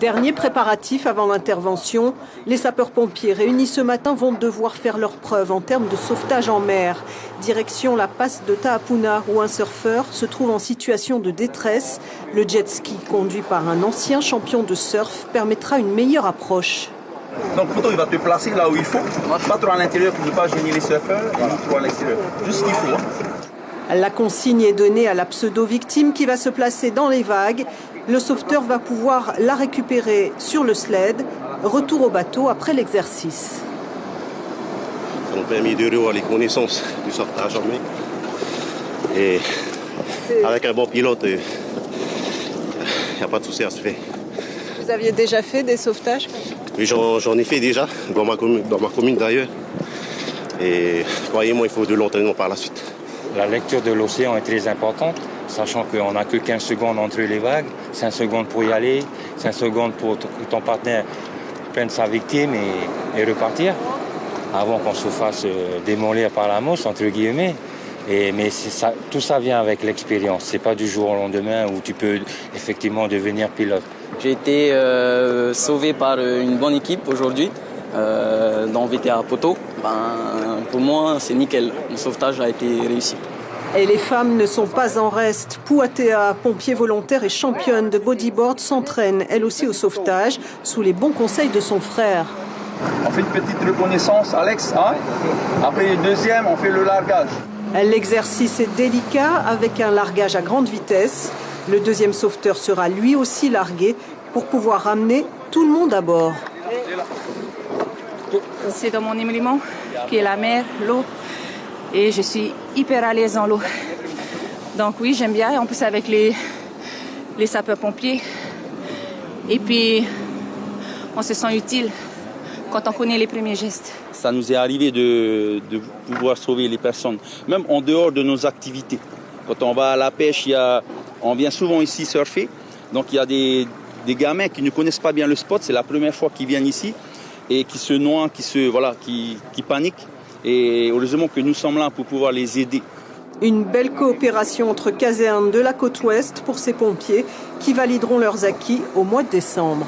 Dernier préparatif avant l'intervention, les sapeurs-pompiers réunis ce matin vont devoir faire leurs preuves en termes de sauvetage en mer. Direction la passe de Tahapuna où un surfeur se trouve en situation de détresse. Le jet ski conduit par un ancien champion de surf permettra une meilleure approche. Donc Poto, il va te placer là où il faut, pas trop à l'intérieur pour ne pas gêner les surfeurs, ni trop à l'extérieur, juste ce qu'il faut. La consigne est donnée à la pseudo-victime qui va se placer dans les vagues. Le sauveteur va pouvoir la récupérer sur le sled. Retour au bateau après l'exercice. Ça nous permet de revoir les connaissances du sauvetage en mer. Et avec un bon pilote, il n'y a pas de souci à se faire. Vous aviez déjà fait des sauvetages? Oui, j'en ai fait déjà, dans ma commune d'ailleurs. Et croyez-moi, il faut de l'entraînement par la suite. La lecture de l'océan est très importante, sachant qu'on n'a que 15 secondes entre les vagues, 5 secondes pour y aller, 5 secondes pour que ton partenaire prenne sa victime et repartir, avant qu'on se fasse démolir par la mousse, entre guillemets. Mais ça, tout ça vient avec l'expérience. C'est pas du jour au lendemain où tu peux effectivement devenir pilote. J'ai été sauvé par une bonne équipe aujourd'hui dans VTA Poto. Pour moi, c'est nickel. Mon sauvetage a été réussi. Et les femmes ne sont pas en reste. Pouatea, pompier volontaire et championne de bodyboard, s'entraîne elle aussi au sauvetage sous les bons conseils de son frère. On fait une petite reconnaissance, Alex, hein? Après le deuxième, on fait le largage. L'exercice est délicat avec un largage à grande vitesse. Le deuxième sauveteur sera lui aussi largué pour pouvoir ramener tout le monde à bord. C'est dans mon élément qui est la mer, l'eau. Et je suis hyper à l'aise dans l'eau. Donc oui, j'aime bien. En plus avec les sapeurs-pompiers. Et puis, on se sent utile quand on connaît les premiers gestes. Ça nous est arrivé de pouvoir sauver les personnes, même en dehors de nos activités. Quand on va à la pêche, on vient souvent ici surfer. Donc il y a des gamins qui ne connaissent pas bien le spot. C'est la première fois qu'ils viennent ici et qui se noient, qui paniquent. Et heureusement que nous sommes là pour pouvoir les aider. Une belle coopération entre casernes de la côte ouest pour ces pompiers qui valideront leurs acquis au mois de décembre.